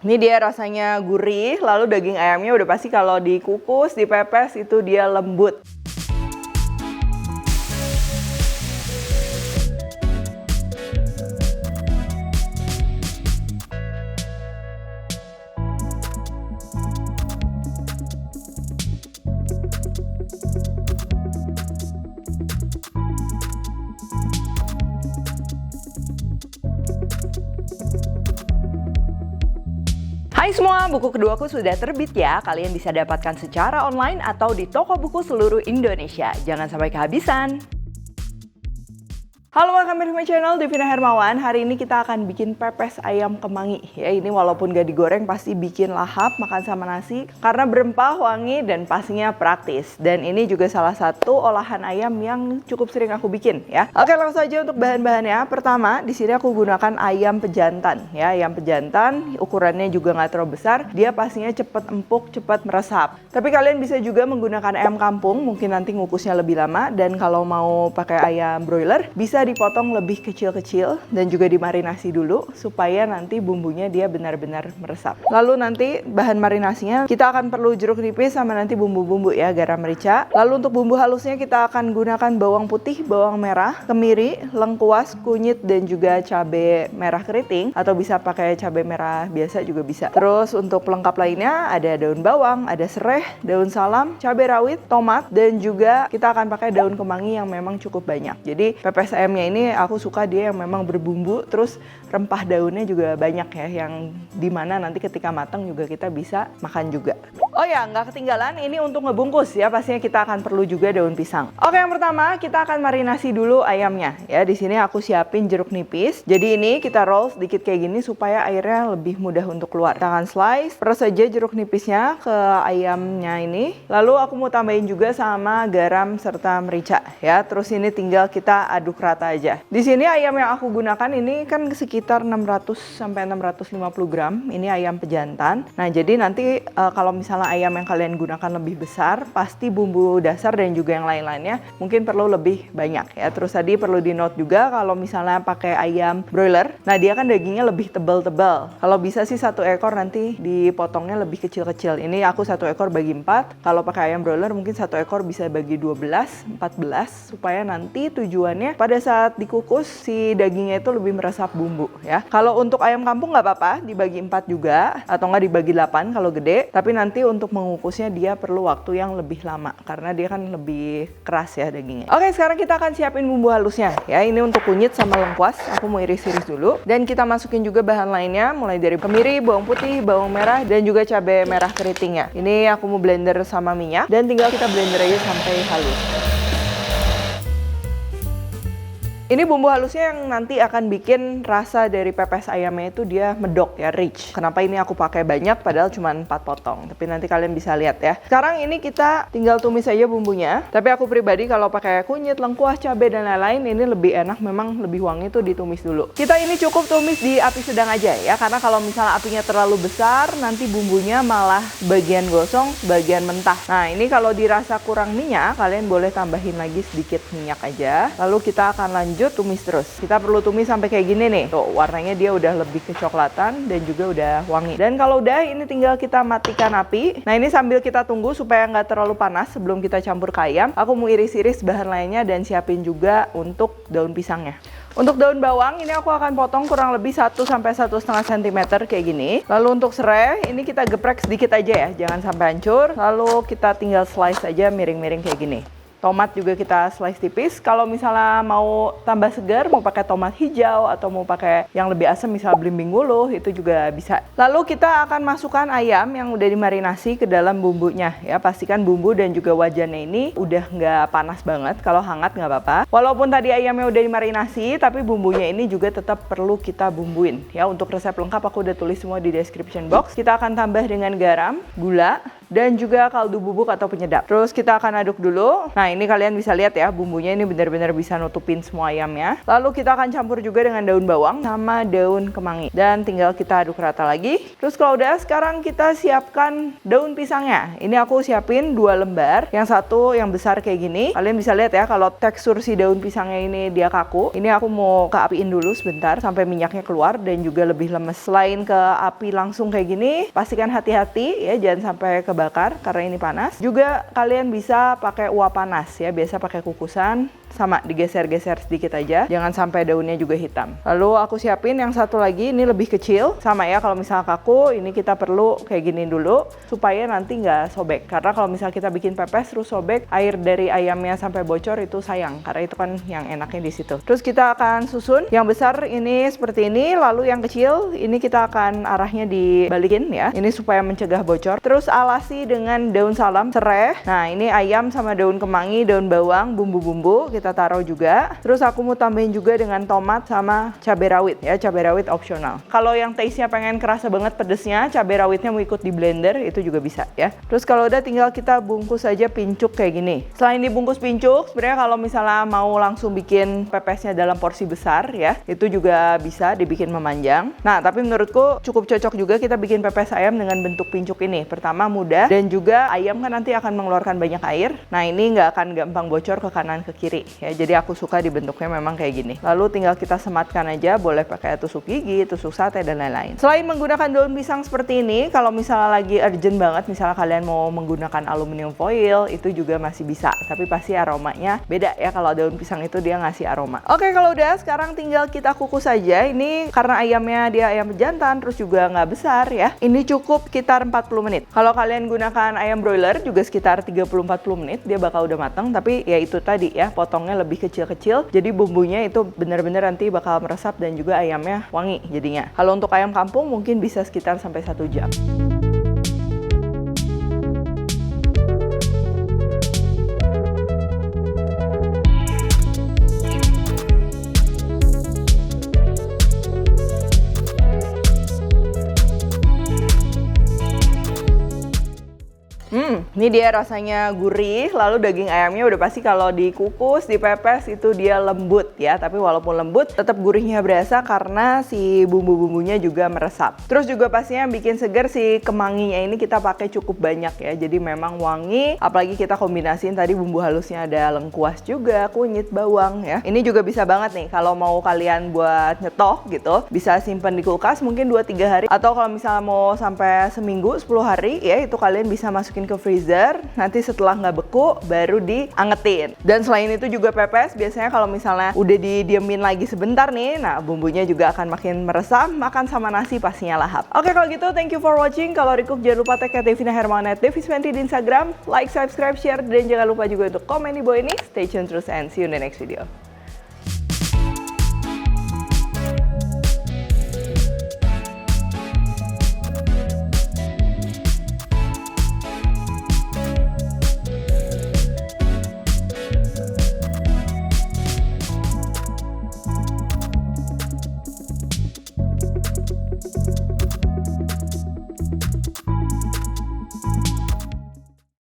Ini dia rasanya gurih, lalu daging ayamnya udah pasti kalau dikukus, dipepes itu dia lembut. Hai semua, buku keduaku sudah terbit ya. Kalian bisa dapatkan secara online atau di toko buku seluruh Indonesia. Jangan sampai kehabisan. Halo, welcome back to my channel, Devina Hermawan. Hari ini kita akan bikin pepes ayam kemangi. Ya, ini walaupun gak digoreng pasti bikin lahap makan sama nasi karena berempah, wangi, dan pastinya praktis. Dan ini juga salah satu olahan ayam yang cukup sering aku bikin ya. Oke, langsung aja untuk bahan-bahannya. Pertama, di sini aku gunakan ayam pejantan ya. Ayam pejantan ukurannya juga nggak terlalu besar. Dia pastinya cepet empuk, cepet meresap. Tapi kalian bisa juga menggunakan ayam kampung, mungkin nanti ngukusnya lebih lama. Dan kalau mau pakai ayam broiler, bisa dipotong lebih kecil-kecil dan juga dimarinasi dulu supaya nanti bumbunya dia benar-benar meresap. Lalu nanti bahan marinasinya kita akan perlu jeruk nipis sama nanti bumbu-bumbu ya, garam, merica. Lalu untuk bumbu halusnya kita akan gunakan bawang putih, bawang merah, kemiri, lengkuas, kunyit, dan juga cabai merah keriting atau bisa pakai cabai merah biasa juga bisa. Terus untuk pelengkap lainnya ada daun bawang, ada serai, daun salam, cabai rawit, tomat, dan juga kita akan pakai daun kemangi yang memang cukup banyak. Jadi pepes ayamnya ini aku suka dia yang memang berbumbu, terus rempah daunnya juga banyak ya, yang dimana nanti ketika matang juga kita bisa makan juga. Oh ya, nggak ketinggalan ini untuk ngebungkus ya, pastinya kita akan perlu juga daun pisang. Oke, yang pertama kita akan marinasi dulu ayamnya ya. Di sini aku siapin jeruk nipis. Jadi ini kita roll sedikit kayak gini supaya airnya lebih mudah untuk keluar. Kita akan slice, peras saja jeruk nipisnya ke ayamnya ini. Lalu aku mau tambahin juga sama garam serta merica ya. Terus ini tinggal kita aduk rata aja. Di sini ayam yang aku gunakan ini kan sekitar 600 sampai 650 gram. Ini ayam pejantan. Nah, jadi nanti kalau misalnya ayam yang kalian gunakan lebih besar, pasti bumbu dasar dan juga yang lain-lainnya mungkin perlu lebih banyak ya. Terus tadi perlu di note juga kalau misalnya pakai ayam broiler, nah dia kan dagingnya lebih tebal-tebal. Kalau bisa sih satu ekor nanti dipotongnya lebih kecil-kecil. Ini aku satu ekor bagi 4. Kalau pakai ayam broiler mungkin satu ekor bisa bagi 12, 14 supaya nanti tujuannya pada saat dikukus si dagingnya itu lebih meresap bumbu ya. Kalau untuk ayam kampung nggak apa-apa dibagi 4 juga atau nggak dibagi 8 kalau gede. Tapi nanti untuk mengukusnya dia perlu waktu yang lebih lama karena dia kan lebih keras ya dagingnya. Oke, sekarang kita akan siapin bumbu halusnya ya. Ini untuk kunyit sama lengkuas. Aku mau iris-iris dulu dan kita masukin juga bahan lainnya mulai dari kemiri, bawang putih, bawang merah, dan juga cabai merah keritingnya. Ini aku mau blender sama minyak dan tinggal kita blender aja sampai halus. Ini bumbu halusnya yang nanti akan bikin rasa dari pepes ayamnya itu dia medok ya, rich. Kenapa ini aku pakai banyak padahal cuma 4 potong. Tapi nanti kalian bisa lihat ya. Sekarang ini kita tinggal tumis aja bumbunya. Tapi aku pribadi kalau pakai kunyit, lengkuas, cabai, dan lain-lain ini lebih enak, memang lebih wangi tuh ditumis dulu. Kita ini cukup tumis di api sedang aja ya. Karena kalau misalnya apinya terlalu besar, nanti bumbunya malah bagian gosong, bagian mentah. Nah, ini kalau dirasa kurang minyak, kalian boleh tambahin lagi sedikit minyak aja. Lalu kita akan lanjut tumis terus. Kita perlu tumis sampai kayak gini nih. Tuh, warnanya dia udah lebih kecoklatan dan juga udah wangi. Dan kalau udah, ini tinggal kita matikan api. Nah, ini sambil kita tunggu supaya nggak terlalu panas sebelum kita campur ke ayam, aku mau iris-iris bahan lainnya dan siapin juga untuk daun pisangnya. Untuk daun bawang ini aku akan potong kurang lebih 1 sampai 1,5 cm kayak gini. Lalu untuk serai ini kita geprek sedikit aja ya, jangan sampai hancur. Lalu kita tinggal slice aja miring-miring kayak gini. Tomat juga kita slice tipis. Kalau misalnya mau tambah segar, mau pakai tomat hijau atau mau pakai yang lebih asam, misalnya belimbing wuluh, itu juga bisa. Lalu kita akan masukkan ayam yang udah dimarinasi ke dalam bumbunya ya. Pastikan bumbu dan juga wajannya ini udah nggak panas banget. Kalau hangat nggak apa-apa. Walaupun tadi ayamnya udah dimarinasi, tapi bumbunya ini juga tetap perlu kita bumbuin ya. Untuk resep lengkap aku udah tulis semua di description box. Kita akan tambah dengan garam, gula, dan juga kaldu bubuk atau penyedap. Terus kita akan aduk dulu. Nah, ini kalian bisa lihat ya, bumbunya ini benar-benar bisa nutupin semua ayamnya. Lalu kita akan campur juga dengan daun bawang sama daun kemangi. Dan tinggal kita aduk rata lagi. Terus kalau udah, sekarang kita siapkan daun pisangnya. Ini aku siapin 2 lembar. Yang satu yang besar kayak gini. Kalian bisa lihat ya, kalau tekstur si daun pisangnya ini dia kaku. Ini aku mau keapiin dulu sebentar sampai minyaknya keluar dan juga lebih lemes. Selain ke api langsung kayak gini, pastikan hati-hati ya, jangan sampai kebakar karena ini panas. Juga kalian bisa pakai uap panas ya, biasa pakai kukusan. Sama, digeser-geser sedikit aja, jangan sampai daunnya juga hitam. Lalu aku siapin yang satu lagi, ini lebih kecil. Sama ya, kalau misalnya kaku, ini kita perlu kayak gini dulu, supaya nanti nggak sobek. Karena kalau misalnya kita bikin pepes terus sobek, air dari ayamnya sampai bocor itu sayang. Karena itu kan yang enaknya di situ. Terus kita akan susun, yang besar ini seperti ini, lalu yang kecil, ini kita akan arahnya dibalikin ya. Ini supaya mencegah bocor. Terus alasi dengan daun salam, serai. Nah, ini ayam sama daun kemangi, daun bawang, bumbu-bumbu. Kita taruh juga. Terus aku mau tambahin juga dengan tomat sama cabai rawit ya, cabai rawit opsional. Kalau yang taste-nya pengen kerasa banget pedesnya, cabai rawitnya mau ikut di blender itu juga bisa ya. Terus kalau udah tinggal kita bungkus aja pincuk kayak gini. Selain dibungkus pincuk, sebenarnya kalau misalnya mau langsung bikin pepesnya dalam porsi besar ya, itu juga bisa dibikin memanjang. Nah, tapi menurutku cukup cocok juga kita bikin pepes ayam dengan bentuk pincuk ini. Pertama mudah dan juga ayam kan nanti akan mengeluarkan banyak air. Nah, ini nggak akan gampang bocor ke kanan ke kiri. Ya, jadi aku suka dibentuknya memang kayak gini. Lalu tinggal kita sematkan aja, boleh pakai tusuk gigi, tusuk sate dan lain-lain. Selain menggunakan daun pisang seperti ini, kalau misalnya lagi urgent banget, misalnya kalian mau menggunakan aluminium foil, itu juga masih bisa. Tapi pasti aromanya beda ya, kalau daun pisang itu dia ngasih aroma. Oke, kalau udah, sekarang tinggal kita kukus aja. Ini karena ayamnya dia ayam pejantan, terus juga nggak besar ya. Ini cukup sekitar 40 menit. Kalau kalian gunakan ayam broiler juga sekitar 30-40 menit, dia bakal udah matang. Tapi ya itu tadi ya, potongnya lebih kecil-kecil, jadi bumbunya itu benar-benar nanti bakal meresap dan juga ayamnya wangi jadinya. Kalau untuk ayam kampung mungkin bisa sekitar sampai 1 jam. Ini dia rasanya gurih, lalu daging ayamnya udah pasti kalau dikukus, dipepes itu dia lembut ya. Tapi walaupun lembut, tetap gurihnya berasa karena si bumbu-bumbunya juga meresap. Terus juga pastinya yang bikin segar si kemanginya ini kita pakai cukup banyak ya. Jadi memang wangi, apalagi kita kombinasiin tadi bumbu halusnya ada lengkuas juga, kunyit, bawang ya. Ini juga bisa banget nih kalau mau kalian buat nyetok gitu, bisa simpan di kulkas mungkin 2-3 hari. Atau kalau misalnya mau sampai seminggu, 10 hari ya, itu kalian bisa masukin ke freezer. Nanti setelah nggak beku baru diangetin. Dan selain itu juga pepes biasanya kalau misalnya udah didiemin lagi sebentar nih, nah bumbunya juga akan makin meresap, makan sama nasi pastinya lahap. Oke, kalau gitu thank you for watching. Kalau recook jangan lupa tag Devina Hermawan @devis20 di Instagram, like, subscribe, share, dan jangan lupa juga untuk komen di bawah ini. Stay tune terus and see you in the next video.